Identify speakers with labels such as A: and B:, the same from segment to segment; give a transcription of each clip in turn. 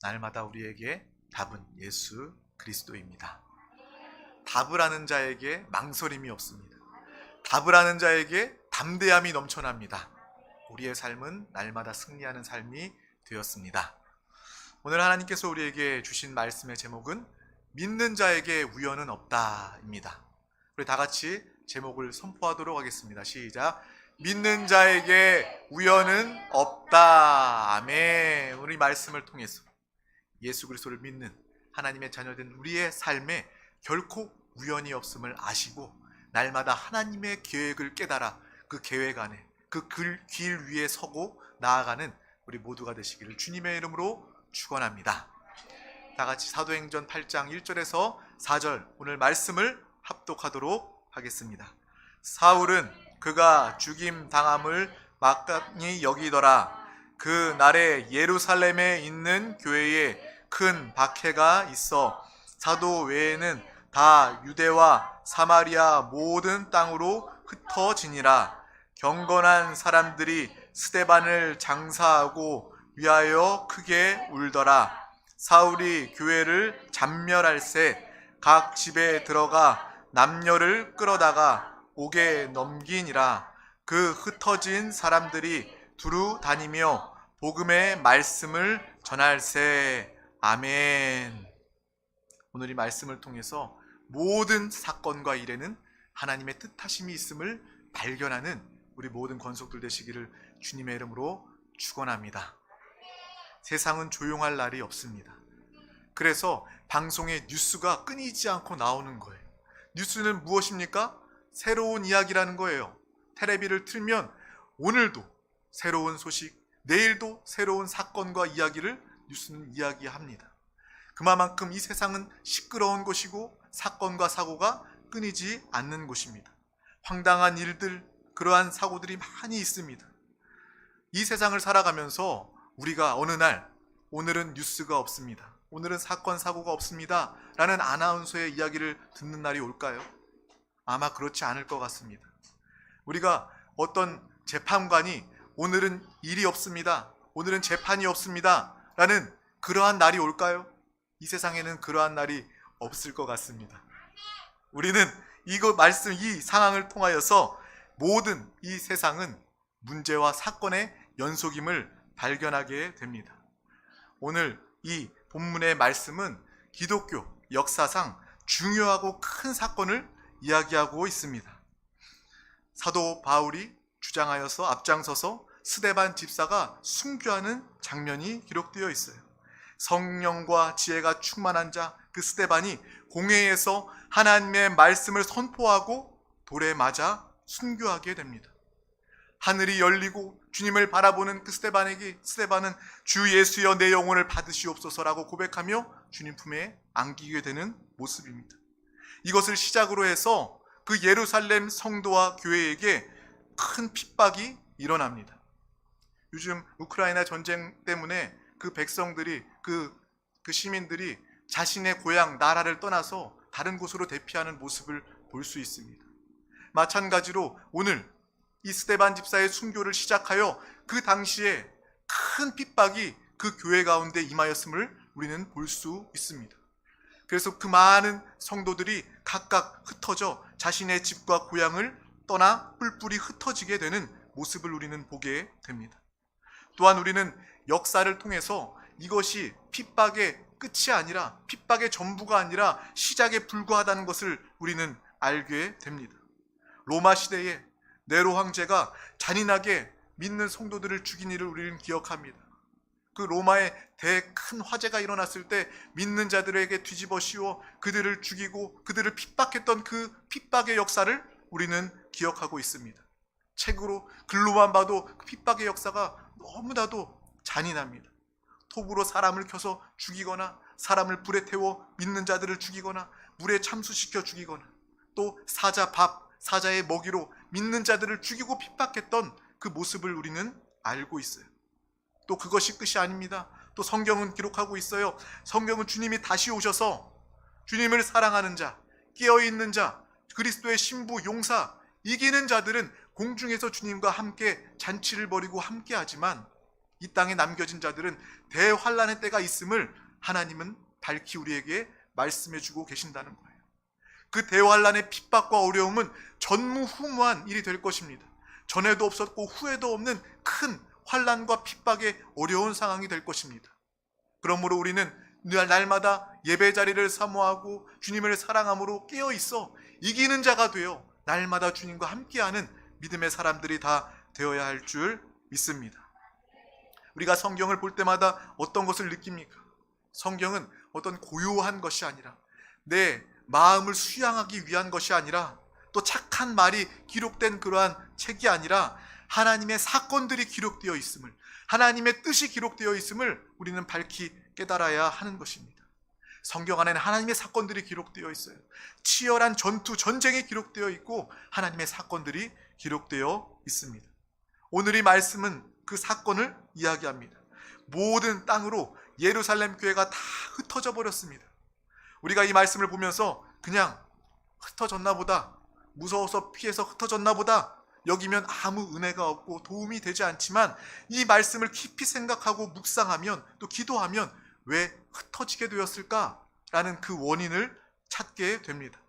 A: 날마다 우리에게 답은 예수 그리스도입니다. 답을 아는 자에게 망설임이 없습니다. 답을 아는 자에게 담대함이 넘쳐납니다. 우리의 삶은 날마다 승리하는 삶이 되었습니다. 오늘 하나님께서 우리에게 주신 말씀의 제목은 믿는 자에게 우연은 없다입니다. 우리 다 같이 제목을 선포하도록 하겠습니다. 시작. 믿는 자에게 우연은 없다. 아멘. 우리 말씀을 통해서 예수 그리스도를 믿는 하나님의 자녀된 우리의 삶에 결코 우연이 없음을 아시고 날마다 하나님의 계획을 깨달아 그 계획 안에 그 길 위에 서고 나아가는 우리 모두가 되시기를 주님의 이름으로 축원합니다. 다 같이 사도행전 8장 1절에서 4절 오늘 말씀을 합독하도록 하겠습니다. 사울은 그가 죽임 당함을 막강히 여기더라. 그 날에 예루살렘에 있는 교회에 큰 박해가 있어 사도 외에는 다 유대와 사마리아 모든 땅으로 흩어지니라. 경건한 사람들이 스데반을 장사하고 위하여 크게 울더라. 사울이 교회를 잔멸할새 각 집에 들어가 남녀를 끌어다가 옥에 넘기니라. 그 흩어진 사람들이 두루 다니며 복음의 말씀을 전할새. 아멘. 오늘 이 말씀을 통해서 모든 사건과 일에는 하나님의 뜻하심이 있음을 발견하는 우리 모든 권속들 되시기를 주님의 이름으로 축원합니다. 세상은 조용할 날이 없습니다. 그래서 방송에 뉴스가 끊이지 않고 나오는 거예요. 뉴스는 무엇입니까? 새로운 이야기라는 거예요. 텔레비를 틀면 오늘도 새로운 소식, 내일도 새로운 사건과 이야기를 뉴스는 이야기합니다. 그만큼 이 세상은 시끄러운 곳이고 사건과 사고가 끊이지 않는 곳입니다. 황당한 일들, 그러한 사고들이 많이 있습니다. 이 세상을 살아가면서 우리가 어느 날 오늘은 뉴스가 없습니다, 오늘은 사건 사고가 없습니다 라는 아나운서의 이야기를 듣는 날이 올까요? 아마 그렇지 않을 것 같습니다. 우리가 어떤 재판관이 오늘은 일이 없습니다, 오늘은 재판이 없습니다 라는 그러한 날이 올까요? 이 세상에는 그러한 날이 없을 것 같습니다. 우리는 이 상황을 통하여서 모든 이 세상은 문제와 사건의 연속임을 발견하게 됩니다. 오늘 이 본문의 말씀은 기독교 역사상 중요하고 큰 사건을 이야기하고 있습니다. 사도 바울이 주장하여서 앞장서서 스데반 집사가 순교하는 장면이 기록되어 있어요. 성령과 지혜가 충만한 자 그 스데반이 공회에서 하나님의 말씀을 선포하고 돌에 맞아 순교하게 됩니다. 하늘이 열리고 주님을 바라보는 그 스데반은 주 예수여 내 영혼을 받으시옵소서라고 고백하며 주님 품에 안기게 되는 모습입니다. 이것을 시작으로 해서 그 예루살렘 성도와 교회에게 큰 핍박이 일어납니다. 요즘 우크라이나 전쟁 때문에 그 백성들이 그 시민들이 자신의 고향 나라를 떠나서 다른 곳으로 대피하는 모습을 볼 수 있습니다. 마찬가지로 오늘 이 스데반 집사의 순교를 시작하여 그 당시에 큰 핍박이 그 교회 가운데 임하였음을 우리는 볼 수 있습니다. 그래서 그 많은 성도들이 각각 흩어져 자신의 집과 고향을 떠나 뿔뿔이 흩어지게 되는 모습을 우리는 보게 됩니다. 또한 우리는 역사를 통해서 이것이 핍박의 끝이 아니라, 핍박의 전부가 아니라 시작에 불과하다는 것을 우리는 알게 됩니다. 로마 시대에 네로 황제가 잔인하게 믿는 성도들을 죽인 일을 우리는 기억합니다. 그 로마에 큰 화재가 일어났을 때 믿는 자들에게 뒤집어 씌워 그들을 죽이고 그들을 핍박했던 그 핍박의 역사를 우리는 기억하고 있습니다. 책으로 글로만 봐도 그 핍박의 역사가 너무나도 잔인합니다. 톱으로 사람을 켜서 죽이거나 사람을 불에 태워 믿는 자들을 죽이거나 물에 참수시켜 죽이거나 또 사자의 먹이로 믿는 자들을 죽이고 핍박했던 그 모습을 우리는 알고 있어요. 또 그것이 끝이 아닙니다. 또 성경은 기록하고 있어요. 성경은 주님이 다시 오셔서 주님을 사랑하는 자, 깨어있는 자, 그리스도의 신부, 용사, 이기는 자들은 공중에서 주님과 함께 잔치를 벌이고 함께 하지만 이 땅에 남겨진 자들은 대환란의 때가 있음을 하나님은 밝히 우리에게 말씀해주고 계신다는 거예요. 그 대환란의 핍박과 어려움은 전무후무한 일이 될 것입니다. 전에도 없었고 후에도 없는 큰 환란과 핍박의 어려운 상황이 될 것입니다. 그러므로 우리는 날마다 예배 자리를 사모하고 주님을 사랑함으로 깨어있어 이기는 자가 되어 날마다 주님과 함께하는 믿음의 사람들이 다 되어야 할 줄 믿습니다. 우리가 성경을 볼 때마다 어떤 것을 느낍니까? 성경은 어떤 고요한 것이 아니라 내 마음을 수양하기 위한 것이 아니라 또 착한 말이 기록된 그러한 책이 아니라 하나님의 사건들이 기록되어 있음을, 하나님의 뜻이 기록되어 있음을 우리는 밝히 깨달아야 하는 것입니다. 성경 안에는 하나님의 사건들이 기록되어 있어요. 치열한 전투, 전쟁이 기록되어 있고 하나님의 사건들이 기록되어 있습니다. 오늘 이 말씀은 그 사건을 이야기합니다. 모든 땅으로 예루살렘 교회가 다 흩어져 버렸습니다. 우리가 이 말씀을 보면서 그냥 흩어졌나 보다, 무서워서 피해서 흩어졌나 보다 여기면 아무 은혜가 없고 도움이 되지 않지만 이 말씀을 깊이 생각하고 묵상하면 또 기도하면 왜 흩어지게 되었을까라는 그 원인을 찾게 됩니다.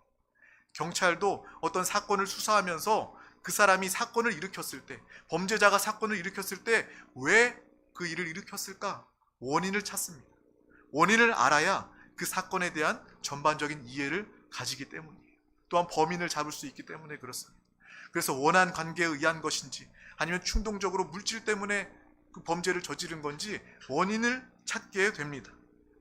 A: 경찰도 어떤 사건을 수사하면서 그 사람이 사건을 일으켰을 때, 범죄자가 사건을 일으켰을 때 왜 그 일을 일으켰을까? 원인을 찾습니다. 원인을 알아야 그 사건에 대한 전반적인 이해를 가지기 때문이에요. 또한 범인을 잡을 수 있기 때문에 그렇습니다. 그래서 원한 관계에 의한 것인지 아니면 충동적으로 물질 때문에 그 범죄를 저지른 건지 원인을 찾게 됩니다.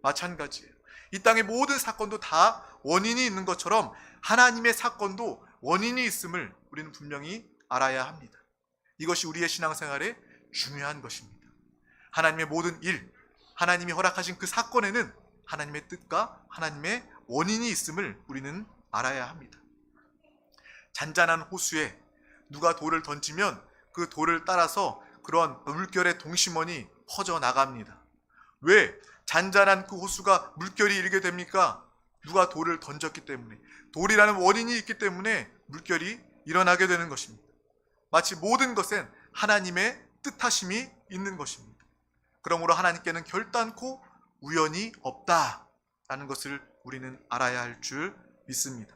A: 마찬가지예요. 이 땅의 모든 사건도 다 원인이 있는 것처럼 하나님의 사건도 원인이 있음을 우리는 분명히 알아야 합니다. 이것이 우리의 신앙생활에 중요한 것입니다. 하나님의 모든 일, 하나님이 허락하신 그 사건에는 하나님의 뜻과 하나님의 원인이 있음을 우리는 알아야 합니다. 잔잔한 호수에 누가 돌을 던지면 그 돌을 따라서 그런 물결의 동심원이 퍼져나갑니다. 왜 잔잔한 그 호수가 물결이 일게 됩니까? 누가 돌을 던졌기 때문에, 돌이라는 원인이 있기 때문에 물결이 일어나게 되는 것입니다. 마치 모든 것엔 하나님의 뜻하심이 있는 것입니다. 그러므로 하나님께는 결단코 우연이 없다라는 것을 우리는 알아야 할 줄 믿습니다.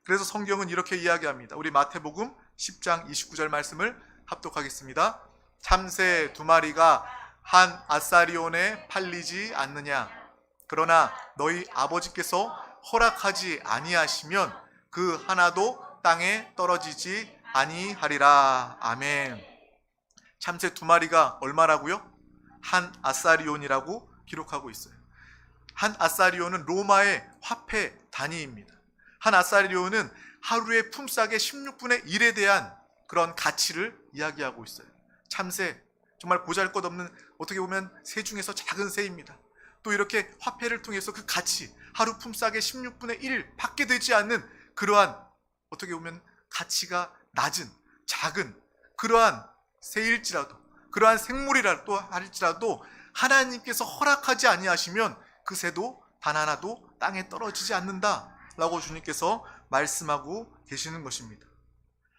A: 그래서 성경은 이렇게 이야기합니다. 우리 마태복음 10장 29절 말씀을 합독하겠습니다. 참새 2마리가 한 아사리온에 팔리지 않느냐? 그러나 너희 아버지께서 허락하지 아니하시면 그 하나도 땅에 떨어지지 아니하리라. 아멘. 참새 2마리가 얼마라고요? 한 아사리온이라고 기록하고 있어요. 한 아사리온은 로마의 화폐 단위입니다. 한 아사리온은 하루의 품삯의 16분의 1에 대한 그런 가치를 이야기하고 있어요. 참새, 정말 보잘것없는, 어떻게 보면 새 중에서 작은 새입니다. 또 이렇게 화폐를 통해서 그 가치, 하루 품삯의 16분의 1 밖에 되지 않는 그러한, 어떻게 보면 가치가 낮은, 작은 그러한 새일지라도, 그러한 생물이라도 할지라도 하나님께서 허락하지 아니하시면 그 새도 단 하나도 땅에 떨어지지 않는다 라고 주님께서 말씀하고 계시는 것입니다.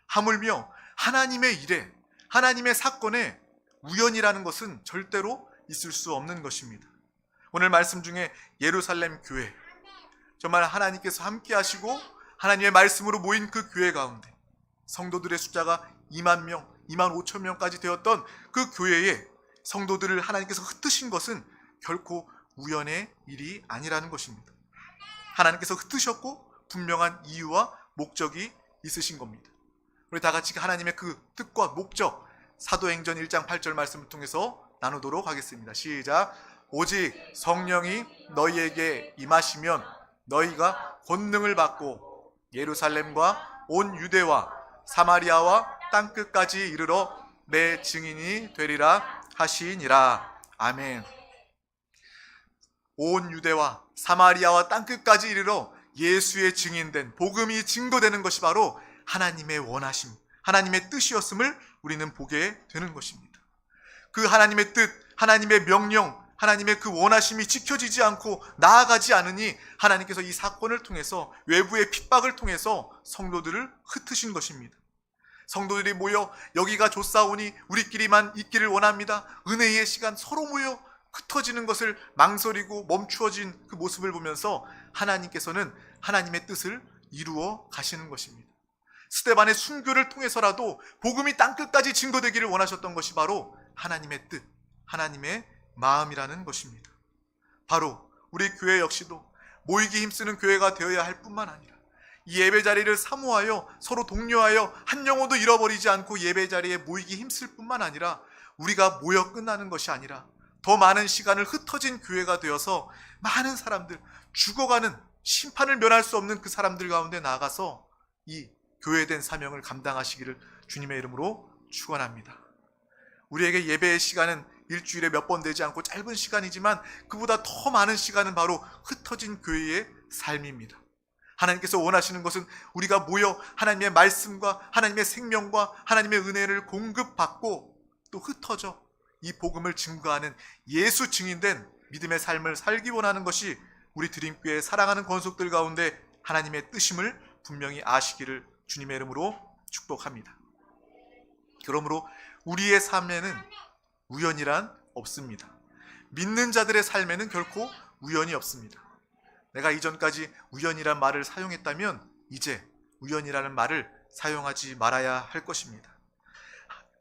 A: 하물며 하나님의 일에, 하나님의 사건에 우연이라는 것은 절대로 있을 수 없는 것입니다. 오늘 말씀 중에 예루살렘 교회, 정말 하나님께서 함께 하시고 하나님의 말씀으로 모인 그 교회 가운데 성도들의 숫자가 2만 명, 2만 5천 명까지 되었던 그 교회에 성도들을 하나님께서 흩으신 것은 결코 우연의 일이 아니라는 것입니다. 하나님께서 흩으셨고 분명한 이유와 목적이 있으신 겁니다. 우리 다 같이 하나님의 그 뜻과 목적, 사도행전 1장 8절 말씀을 통해서 나누도록 하겠습니다. 시작. 오직 성령이 너희에게 임하시면 너희가 권능을 받고 예루살렘과 온 유대와 사마리아와 땅끝까지 이르러 내 증인이 되리라 하시니라. 아멘. 온 유대와 사마리아와 땅끝까지 이르러 예수의 증인된 복음이 증거되는 것이 바로 하나님의 원하심, 하나님의 뜻이었음을 우리는 보게 되는 것입니다. 그 하나님의 뜻, 하나님의 명령, 하나님의 그 원하심이 지켜지지 않고 나아가지 않으니 하나님께서 이 사건을 통해서, 외부의 핍박을 통해서 성도들을 흩으신 것입니다. 성도들이 모여 여기가 좋사오니 우리끼리만 있기를 원합니다. 은혜의 시간 서로 모여 흩어지는 것을 망설이고 멈추어진 그 모습을 보면서 하나님께서는 하나님의 뜻을 이루어 가시는 것입니다. 스데반의 순교를 통해서라도 복음이 땅끝까지 증거되기를 원하셨던 것이 바로 하나님의 뜻, 하나님의 마음이라는 것입니다. 바로 우리 교회 역시도 모이기 힘쓰는 교회가 되어야 할 뿐만 아니라 이 예배 자리를 사모하여 서로 독려하여 한 영혼도 잃어버리지 않고 예배 자리에 모이기 힘쓸 뿐만 아니라 우리가 모여 끝나는 것이 아니라 더 많은 시간을 흩어진 교회가 되어서 많은 사람들, 죽어가는 심판을 면할 수 없는 그 사람들 가운데 나아가서 이 교회된 사명을 감당하시기를 주님의 이름으로 축원합니다. 우리에게 예배의 시간은 일주일에 몇 번 되지 않고 짧은 시간이지만 그보다 더 많은 시간은 바로 흩어진 교회의 삶입니다. 하나님께서 원하시는 것은 우리가 모여 하나님의 말씀과 하나님의 생명과 하나님의 은혜를 공급받고 또 흩어져 이 복음을 증거하는 예수 증인된 믿음의 삶을 살기 원하는 것이 우리 드림교회 사랑하는 권속들 가운데 하나님의 뜻임을 분명히 아시기를 주님의 이름으로 축복합니다. 그러므로 우리의 삶에는 우연이란 없습니다. 믿는 자들의 삶에는 결코 우연이 없습니다. 내가 이전까지 우연이란 말을 사용했다면 이제 우연이라는 말을 사용하지 말아야 할 것입니다.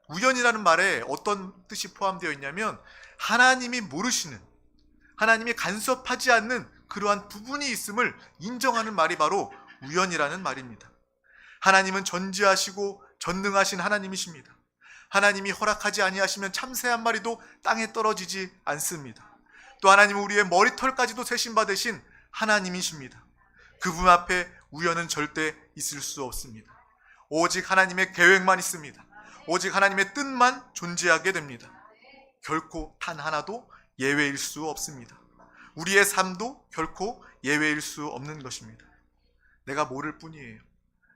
A: 우연이라는 말에 어떤 뜻이 포함되어 있냐면 하나님이 모르시는, 하나님이 간섭하지 않는 그러한 부분이 있음을 인정하는 말이 바로 우연이라는 말입니다. 하나님은 전지하시고 전능하신 하나님이십니다. 하나님이 허락하지 아니하시면 참새 한 마리도 땅에 떨어지지 않습니다. 또 하나님은 우리의 머리털까지도 세신 바 되신 하나님이십니다. 그분 앞에 우연은 절대 있을 수 없습니다. 오직 하나님의 계획만 있습니다. 오직 하나님의 뜻만 존재하게 됩니다. 결코 단 하나도 예외일 수 없습니다. 우리의 삶도 결코 예외일 수 없는 것입니다. 내가 모를 뿐이에요.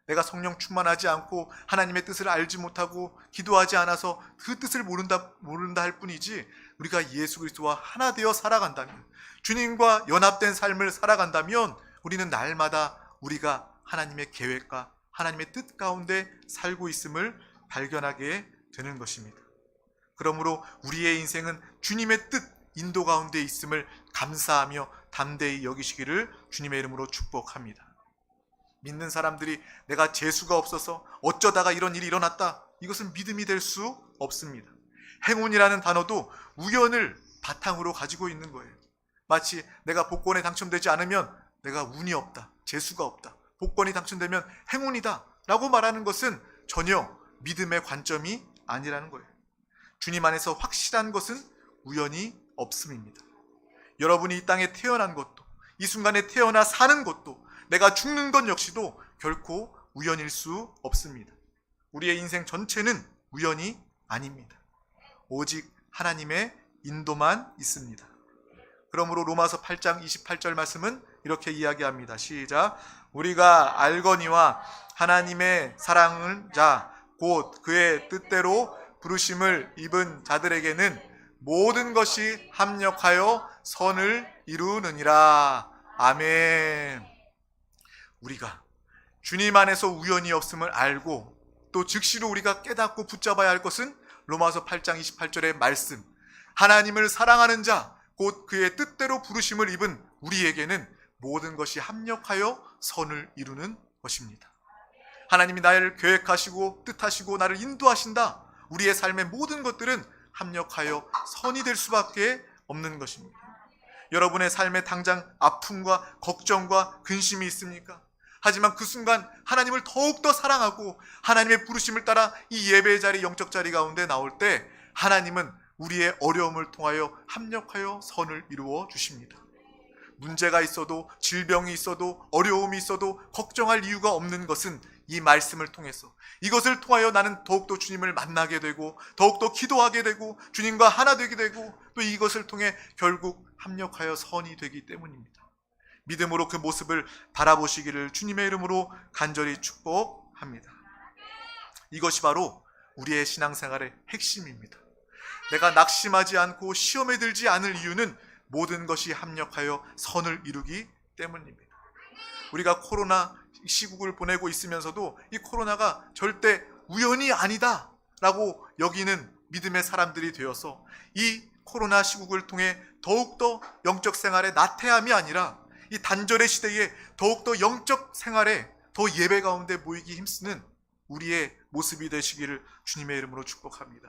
A: 내가 성령 충만하지 않고 하나님의 뜻을 알지 못하고 기도하지 않아서 그 뜻을 모른다 할 뿐이지, 우리가 예수 그리스도와 하나 되어 살아간다면, 주님과 연합된 삶을 살아간다면 우리는 날마다 우리가 하나님의 계획과 하나님의 뜻 가운데 살고 있음을 발견하게 되는 것입니다. 그러므로 우리의 인생은 주님의 뜻 인도 가운데 있음을 감사하며 담대히 여기시기를 주님의 이름으로 축복합니다. 믿는 사람들이 내가 재수가 없어서 어쩌다가 이런 일이 일어났다, 이것은 믿음이 될 수 없습니다. 행운이라는 단어도 우연을 바탕으로 가지고 있는 거예요. 마치 내가 복권에 당첨되지 않으면 내가 운이 없다, 재수가 없다, 복권이 당첨되면 행운이다 라고 말하는 것은 전혀 믿음의 관점이 아니라는 거예요. 주님 안에서 확실한 것은 우연이 없음입니다. 여러분이 이 땅에 태어난 것도, 이 순간에 태어나 사는 것도, 내가 죽는 것 역시도 결코 우연일 수 없습니다. 우리의 인생 전체는 우연이 아닙니다. 오직 하나님의 인도만 있습니다. 그러므로 로마서 8장 28절 말씀은 이렇게 이야기합니다. 시작. 우리가 알거니와 하나님의 사랑을 곧 그의 뜻대로 부르심을 입은 자들에게는 모든 것이 합력하여 선을 이루느니라. 아멘. 우리가 주님 안에서 우연이 없음을 알고 또 즉시로 우리가 깨닫고 붙잡아야 할 것은 로마서 8장 28절의 말씀, 하나님을 사랑하는 자 곧 그의 뜻대로 부르심을 입은 우리에게는 모든 것이 합력하여 선을 이루는 것입니다. 하나님이 나를 계획하시고 뜻하시고 나를 인도하신다. 우리의 삶의 모든 것들은 합력하여 선이 될 수밖에 없는 것입니다. 여러분의 삶에 당장 아픔과 걱정과 근심이 있습니까? 하지만 그 순간 하나님을 더욱더 사랑하고 하나님의 부르심을 따라 이 예배의 자리, 영적 자리 가운데 나올 때 하나님은 우리의 어려움을 통하여 합력하여 선을 이루어 주십니다. 문제가 있어도, 질병이 있어도, 어려움이 있어도 걱정할 이유가 없는 것은 이 말씀을 통해서, 이것을 통하여 나는 더욱더 주님을 만나게 되고 더욱더 기도하게 되고 주님과 하나 되게 되고 또 이것을 통해 결국 합력하여 선이 되기 때문입니다. 믿음으로 그 모습을 바라보시기를 주님의 이름으로 간절히 축복합니다. 이것이 바로 우리의 신앙생활의 핵심입니다. 내가 낙심하지 않고 시험에 들지 않을 이유는 모든 것이 합력하여 선을 이루기 때문입니다. 우리가 코로나 시국을 보내고 있으면서도 이 코로나가 절대 우연이 아니다 라고 여기는 믿음의 사람들이 되어서 이 코로나 시국을 통해 더욱더 영적 생활에 나태함이 아니라 이 단절의 시대에 더욱더 영적 생활에 더 예배 가운데 모이기 힘쓰는 우리의 모습이 되시기를 주님의 이름으로 축복합니다.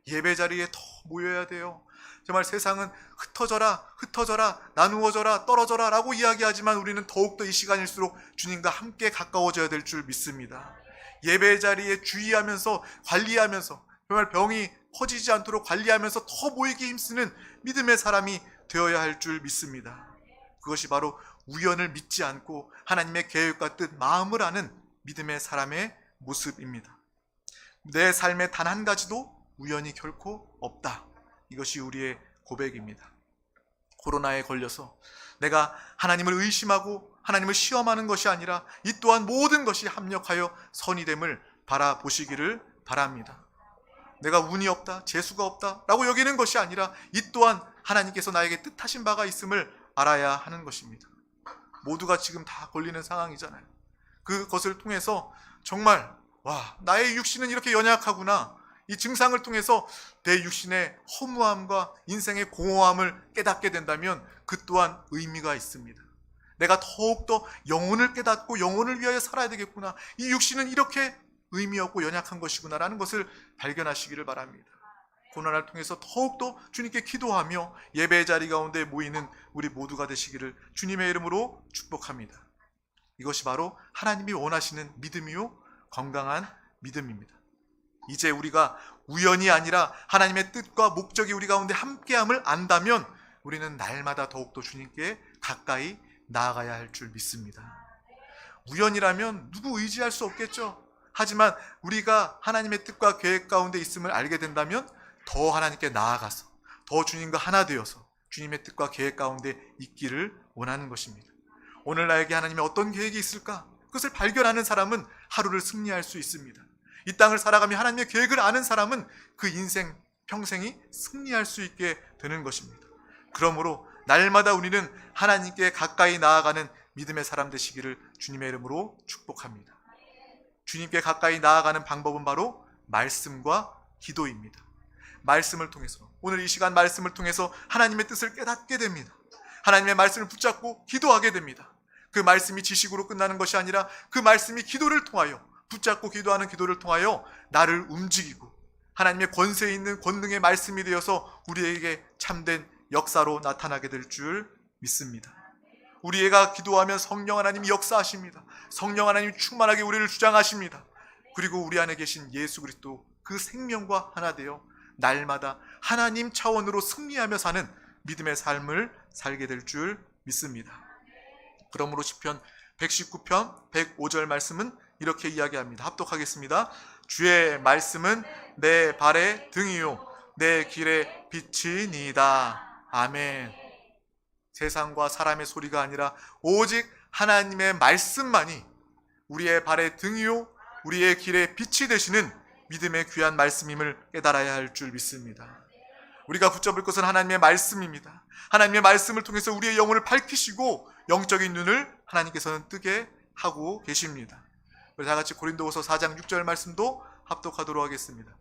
A: 예배 자리에 더 모여야 돼요. 정말 세상은 흩어져라, 나누어져라, 떨어져라 라고 이야기하지만 우리는 더욱더 이 시간일수록 주님과 함께 가까워져야 될 줄 믿습니다. 예배 자리에 주의하면서 관리하면서 정말 병이 퍼지지 않도록 관리하면서 더 모이기 힘쓰는 믿음의 사람이 되어야 할 줄 믿습니다. 그것이 바로 우연을 믿지 않고 하나님의 계획과 뜻, 마음을 아는 믿음의 사람의 모습입니다. 내 삶에 단 한 가지도 우연이 결코 없다. 이것이 우리의 고백입니다. 코로나에 걸려서 내가 하나님을 의심하고 하나님을 시험하는 것이 아니라 이 또한 모든 것이 합력하여 선이 됨을 바라보시기를 바랍니다. 내가 운이 없다, 재수가 없다 라고 여기는 것이 아니라 이 또한 하나님께서 나에게 뜻하신 바가 있음을 알아야 하는 것입니다. 모두가 지금 다 걸리는 상황이잖아요. 그것을 통해서 정말 나의 육신은 이렇게 연약하구나, 이 증상을 통해서 내 육신의 허무함과 인생의 공허함을 깨닫게 된다면 그 또한 의미가 있습니다. 내가 더욱더 영혼을 깨닫고 영혼을 위하여 살아야 되겠구나, 이 육신은 이렇게 의미 없고 연약한 것이구나 라는 것을 발견하시기를 바랍니다. 고난을 통해서 더욱더 주님께 기도하며 예배 자리 가운데 모이는 우리 모두가 되시기를 주님의 이름으로 축복합니다. 이것이 바로 하나님이 원하시는 믿음이요 건강한 믿음입니다. 이제 우리가 우연이 아니라 하나님의 뜻과 목적이 우리 가운데 함께함을 안다면 우리는 날마다 더욱더 주님께 가까이 나아가야 할 줄 믿습니다. 우연이라면 누구 의지할 수 없겠죠. 하지만 우리가 하나님의 뜻과 계획 가운데 있음을 알게 된다면 더 하나님께 나아가서 더 주님과 하나 되어서 주님의 뜻과 계획 가운데 있기를 원하는 것입니다. 오늘 나에게 하나님의 어떤 계획이 있을까? 그것을 발견하는 사람은 하루를 승리할 수 있습니다. 이 땅을 살아가며 하나님의 계획을 아는 사람은 그 인생 평생이 승리할 수 있게 되는 것입니다. 그러므로 날마다 우리는 하나님께 가까이 나아가는 믿음의 사람 되시기를 주님의 이름으로 축복합니다. 주님께 가까이 나아가는 방법은 바로 말씀과 기도입니다. 말씀을 통해서, 오늘 이 시간 말씀을 통해서 하나님의 뜻을 깨닫게 됩니다. 하나님의 말씀을 붙잡고 기도하게 됩니다. 그 말씀이 지식으로 끝나는 것이 아니라 그 말씀이 기도를 통하여, 붙잡고 기도하는 기도를 통하여 나를 움직이고 하나님의 권세 있는 권능의 말씀이 되어서 우리에게 참된 역사로 나타나게 될 줄 믿습니다. 우리가 기도하면 성령 하나님이 역사하십니다. 성령 하나님이 충만하게 우리를 주장하십니다. 그리고 우리 안에 계신 예수 그리스도 그 생명과 하나 되어 날마다 하나님 차원으로 승리하며 사는 믿음의 삶을 살게 될 줄 믿습니다. 그러므로 시편 119편 105절 말씀은 이렇게 이야기합니다. 합독하겠습니다. 주의 말씀은 내 발의 등이요 내 길의 빛이니이다. 아멘. 세상과 사람의 소리가 아니라 오직 하나님의 말씀만이 우리의 발의 등이요 우리의 길의 빛이 되시는 믿음의 귀한 말씀임을 깨달아야 할 줄 믿습니다. 우리가 붙잡을 것은 하나님의 말씀입니다. 하나님의 말씀을 통해서 우리의 영혼을 밝히시고 영적인 눈을 하나님께서는 뜨게 하고 계십니다. 다 같이 고린도후서 4장 6절 말씀도 합독하도록 하겠습니다.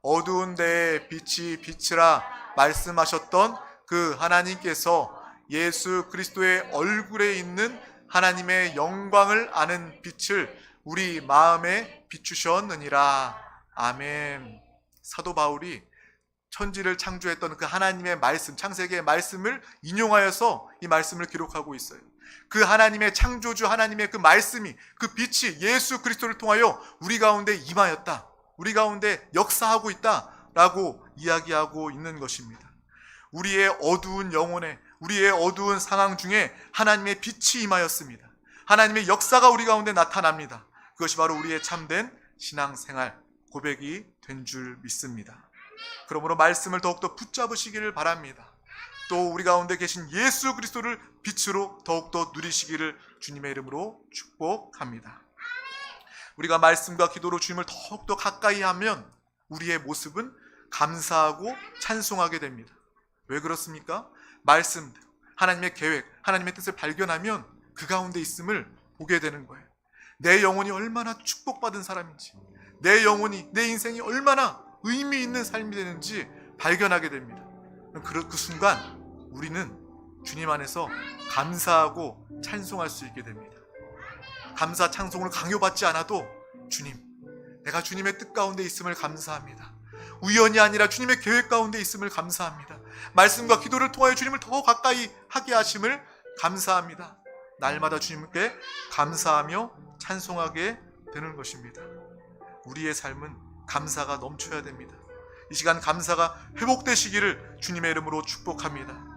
A: 어두운 데에 빛이 비치라 말씀하셨던 그 하나님께서 예수 그리스도의 얼굴에 있는 하나님의 영광을 아는 빛을 우리 마음에 비추셨느니라. 아멘. 사도 바울이 천지를 창조했던 그 하나님의 말씀, 창세기의 말씀을 인용하여서 이 말씀을 기록하고 있어요. 그 하나님의 창조주 하나님의 그 말씀이, 그 빛이 예수 그리스도를 통하여 우리 가운데 임하였다, 우리 가운데 역사하고 있다라고 이야기하고 있는 것입니다. 우리의 어두운 영혼에, 우리의 어두운 상황 중에 하나님의 빛이 임하였습니다. 하나님의 역사가 우리 가운데 나타납니다. 그것이 바로 우리의 참된 신앙생활 고백이 된 줄 믿습니다. 그러므로 말씀을 더욱더 붙잡으시기를 바랍니다. 또 우리 가운데 계신 예수 그리스도를 빛으로 더욱더 누리시기를 주님의 이름으로 축복합니다. 우리가 말씀과 기도로 주님을 더욱더 가까이 하면 우리의 모습은 감사하고 찬송하게 됩니다. 왜 그렇습니까? 말씀대로 하나님의 계획, 하나님의 뜻을 발견하면 그 가운데 있음을 보게 되는 거예요. 내 영혼이 얼마나 축복받은 사람인지, 내 영혼이, 내 인생이 얼마나 의미 있는 삶이 되는지 발견하게 됩니다. 그 순간 우리는 주님 안에서 감사하고 찬송할 수 있게 됩니다. 감사 찬송을 강요받지 않아도 주님, 내가 주님의 뜻 가운데 있음을 감사합니다. 우연이 아니라 주님의 계획 가운데 있음을 감사합니다. 말씀과 기도를 통하여 주님을 더 가까이 하게 하심을 감사합니다. 날마다 주님께 감사하며 찬송하게 되는 것입니다. 우리의 삶은 감사가 넘쳐야 됩니다. 이 시간 감사가 회복되시기를 주님의 이름으로 축복합니다.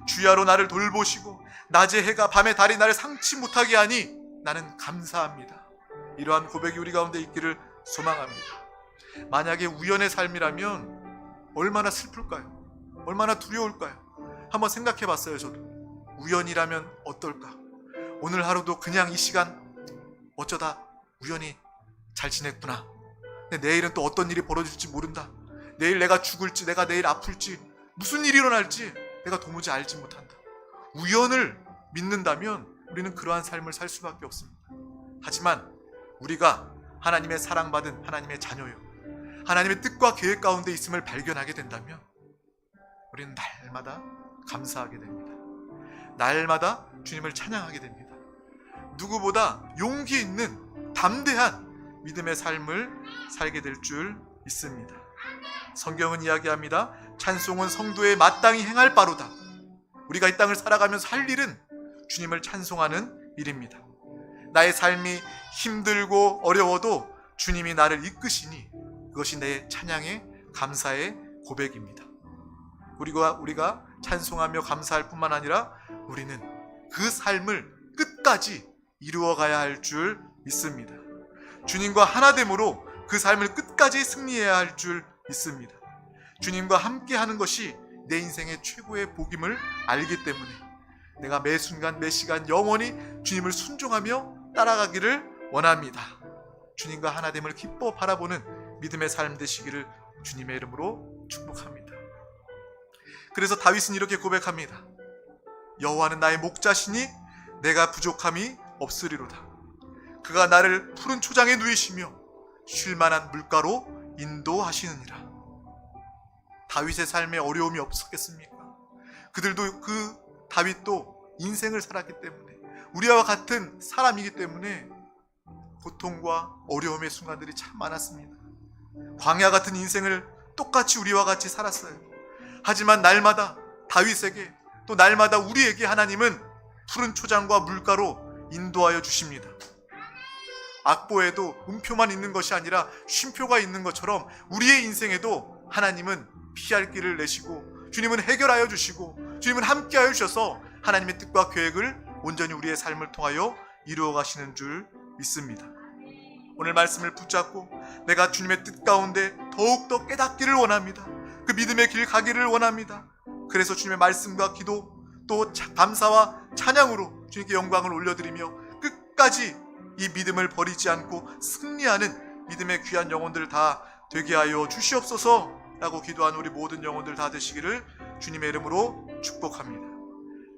A: 주야로 나를 돌보시고 낮의 해가 밤의 달이 나를 상치 못하게 하니 나는 감사합니다. 이러한 고백이 우리 가운데 있기를 소망합니다. 만약에 우연의 삶이라면 얼마나 슬플까요? 얼마나 두려울까요? 한번 생각해 봤어요. 저도 우연이라면 어떨까? 오늘 하루도 그냥 이 시간 어쩌다 우연히 잘 지냈구나. 근데 내일은 또 어떤 일이 벌어질지 모른다. 내일 내가 죽을지, 내가 내일 아플지, 무슨 일이 일어날지 내가 도무지 알지 못한다. 우연을 믿는다면 우리는 그러한 삶을 살 수밖에 없습니다. 하지만 우리가 하나님의 사랑받은 하나님의 자녀요, 하나님의 뜻과 계획 가운데 있음을 발견하게 된다면 우리는 날마다 감사하게 됩니다. 날마다 주님을 찬양하게 됩니다. 누구보다 용기 있는 담대한 믿음의 삶을 살게 될 줄 믿습니다. 성경은 이야기합니다. 찬송은 성도의 마땅히 행할 바로다. 우리가 이 땅을 살아가면서 할 일은 주님을 찬송하는 일입니다. 나의 삶이 힘들고 어려워도 주님이 나를 이끄시니 그것이 내 찬양의 감사의 고백입니다. 우리가 찬송하며 감사할 뿐만 아니라 우리는 그 삶을 끝까지 이루어가야 할 줄 믿습니다. 주님과 하나됨으로 그 삶을 끝까지 승리해야 할 줄 믿습니다. 주님과 함께하는 것이 내 인생의 최고의 복임을 알기 때문에 내가 매 순간 매 시간 영원히 주님을 순종하며 따라가기를 원합니다. 주님과 하나됨을 기뻐 바라보는 믿음의 삶 되시기를 주님의 이름으로 축복합니다. 그래서 다윗은 이렇게 고백합니다. 여호와는 나의 목자시니 내가 부족함이 없으리로다. 그가 나를 푸른 초장에 누이시며 쉴만한 물가로 인도하시느니라. 다윗의 삶에 어려움이 없었겠습니까? 다윗도 인생을 살았기 때문에, 우리와 같은 사람이기 때문에 고통과 어려움의 순간들이 참 많았습니다. 광야 같은 인생을 똑같이 우리와 같이 살았어요. 하지만 날마다 다윗에게, 또 날마다 우리에게 하나님은 푸른 초장과 물가로 인도하여 주십니다. 악보에도 음표만 있는 것이 아니라 쉼표가 있는 것처럼 우리의 인생에도 하나님은 피할 길을 내시고 주님은 해결하여 주시고 주님은 함께하여 주셔서 하나님의 뜻과 계획을 온전히 우리의 삶을 통하여 이루어 가시는 줄 믿습니다. 오늘 말씀을 붙잡고 내가 주님의 뜻 가운데 더욱더 깨닫기를 원합니다. 그 믿음의 길 가기를 원합니다. 그래서 주님의 말씀과 기도, 또 감사와 찬양으로 주님께 영광을 올려드리며 끝까지 이 믿음을 버리지 않고 승리하는 믿음의 귀한 영혼들 다 되게 하여 주시옵소서 라고 기도한 우리 모든 영혼들 다 되시기를 주님의 이름으로 축복합니다.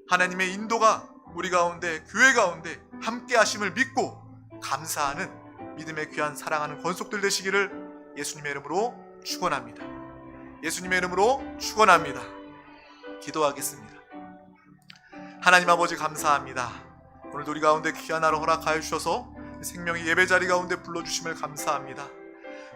A: 하나님의 인도가 우리 가운데, 교회 가운데 함께 하심을 믿고 감사하는 믿음의 귀한 사랑하는 권속들 되시기를 예수님의 이름으로 축원합니다. 예수님의 이름으로 축원합니다. 기도하겠습니다. 하나님 아버지 감사합니다. 오늘도 우리 가운데 귀한 하루 허락하여 주셔서 생명의 예배 자리 가운데 불러주심을 감사합니다.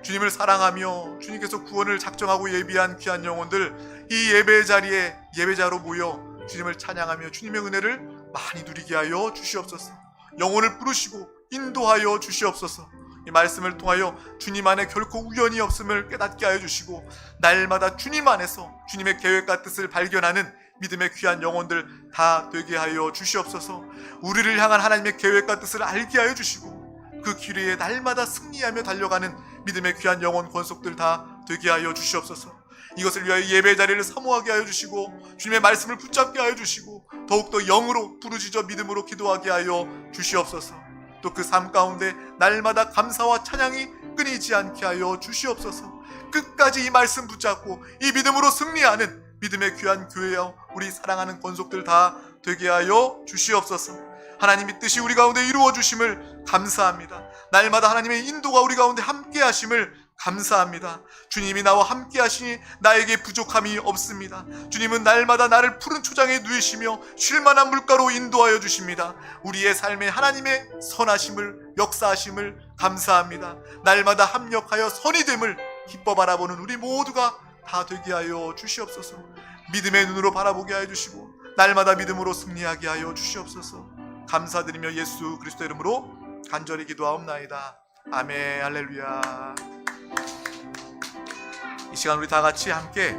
A: 주님을 사랑하며 주님께서 구원을 작정하고 예비한 귀한 영혼들, 이 예배 자리에 예배자로 모여 주님을 찬양하며 주님의 은혜를 많이 누리게 하여 주시옵소서. 영혼을 부르시고 인도하여 주시옵소서. 이 말씀을 통하여 주님 안에 결코 우연이 없음을 깨닫게 하여 주시고 날마다 주님 안에서 주님의 계획과 뜻을 발견하는 믿음의 귀한 영혼들 다 되게 하여 주시옵소서. 우리를 향한 하나님의 계획과 뜻을 알게 하여 주시고 그 길 위에 날마다 승리하며 달려가는 믿음의 귀한 영혼 권속들 다 되게 하여 주시옵소서. 이것을 위하여 예배 자리를 사모하게 하여 주시고 주님의 말씀을 붙잡게 하여 주시고 더욱더 영으로 부르짖어 믿음으로 기도하게 하여 주시옵소서. 또 그 삶 가운데 날마다 감사와 찬양이 끊이지 않게 하여 주시옵소서. 끝까지 이 말씀 붙잡고 이 믿음으로 승리하는 믿음의 귀한 교회여 우리 사랑하는 권속들 다 되게 하여 주시옵소서. 하나님의 뜻이 우리 가운데 이루어 주심을 감사합니다. 날마다 하나님의 인도가 우리 가운데 함께 하심을 감사합니다. 주님이 나와 함께 하시니 나에게 부족함이 없습니다. 주님은 날마다 나를 푸른 초장에 누이시며 쉴만한 물가로 인도하여 주십니다. 우리의 삶에 하나님의 선하심을, 역사하심을 감사합니다. 날마다 합력하여 선이 됨을 기뻐 바라보는 우리 모두가 다 되게 하여 주시옵소서. 믿음의 눈으로 바라보게 하여 주시고 날마다 믿음으로 승리하게 하여 주시옵소서. 감사드리며 예수 그리스도 이름으로 간절히 기도하옵나이다. 아멘. 할렐루야. 이 시간 우리 다 같이 함께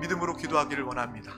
A: 믿음으로 기도하기를 원합니다.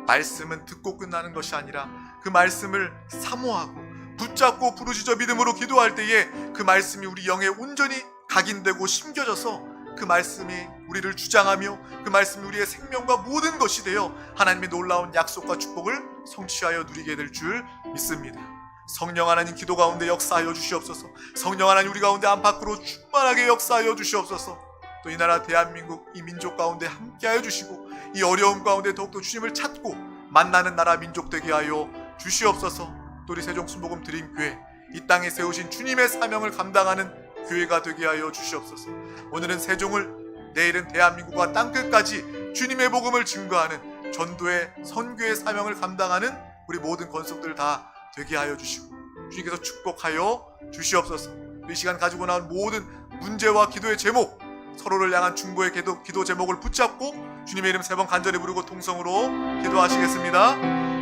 A: 말씀은 듣고 끝나는 것이 아니라 그 말씀을 사모하고 붙잡고 부르짖어 믿음으로 기도할 때에 그 말씀이 우리 영에 온전히 각인되고 심겨져서 그 말씀이 우리를 주장하며 그 말씀이 우리의 생명과 모든 것이 되어 하나님의 놀라운 약속과 축복을 성취하여 누리게 될 줄 믿습니다. 성령 하나님 기도 가운데 역사하여 주시옵소서. 성령 하나님 우리 가운데 안팎으로 충만하게 역사하여 주시옵소서. 또 이 나라 대한민국 이 민족 가운데 함께하여 주시고 이 어려움 가운데 더욱더 주님을 찾고 만나는 나라 민족 되게 하여 주시옵소서. 또 우리 세종순복음 드림교회 이 땅에 세우신 주님의 사명을 감당하는 교회가 되게 하여 주시옵소서. 오늘은 세종을, 내일은 대한민국과 땅끝까지 주님의 복음을 증거하는 전도의 선교의 사명을 감당하는 우리 모든 권속들 다 되게 하여 주시고 주님께서 축복하여 주시옵소서. 이 시간 가지고 나온 모든 문제와 기도의 제목, 서로를 향한 중보의 기도 제목을 붙잡고 주님의 이름 3번 간절히 부르고 통성으로 기도하시겠습니다.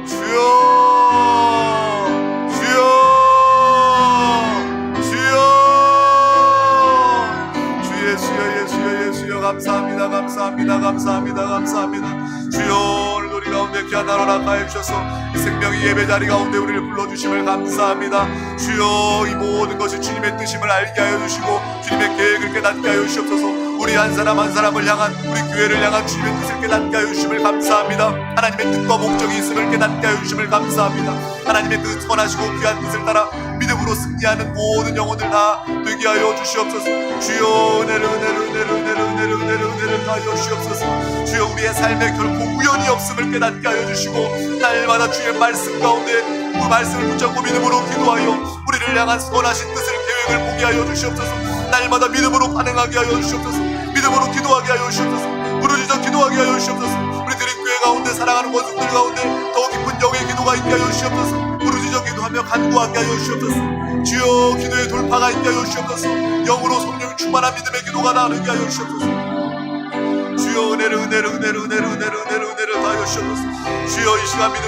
A: 주여, 주여, 주여, 주 예수여, 예수여, 예수여. 감사합니다, 감사합니다, 감사합니다, 감사합니다. 주여, 오늘 우리 가운데 귀한 나로 낙하여 주셔서 이 생명의 예배 자리 가운데 우리를 불러주심을 감사합니다. 주여, 이 모든 것이 주님의 뜻임을 알게 하여 주시고 주님의 계획을 깨닫게 하여 주시옵소서. 우리 한 사람 한 사람을 향한, 우리 교회를 향한 주님의 뜻을 깨닫게 하여 주심을 감사합니다. 하나님의 뜻과 목적이 있음을 깨닫게 하여 주심을 감사합니다. 하나님의 그 선하시고 귀한 뜻을 따라 믿음으로 승리하는 모든 영혼들 다 되게 하여 주시옵소서. 주여, 은혜를 은혜를 은혜를 은혜를 은혜를 은혜를 은혜를 하여 주시옵소서. 주여, 우리의 삶에 결코 우연이 없음을 깨닫게 하여 주시고 날마다 주의 말씀 가운데 그 말씀을 붙잡고 믿음으로 기도하여 우리를 향한 선하신 뜻을 계획을 보게 하여 주시옵소서. 날마다 믿음으로 반응하게 하여 주시옵소서. 믿음으로 기도하게 하여 주시옵소서. 부르짖어 기도하게 하여 주시옵소서. 우리 드림교회 가운데 사랑하는 권속들 가운데 더 깊은 영의 기도가 있게 하여 주시옵소서. 부르짖어 기도하며 간구하게 하여 주시옵소서. 주여, 기도의 돌파가 있게 하여 주시옵소서. 영으로 성령 충만한 믿음의 기도가 나누게 하여 주시옵소서. 주여, 은혜를 은혜를 은혜를 은혜를 은혜를 은혜를 은혜를 하여 주시옵소서. 주여, 이 시간 믿음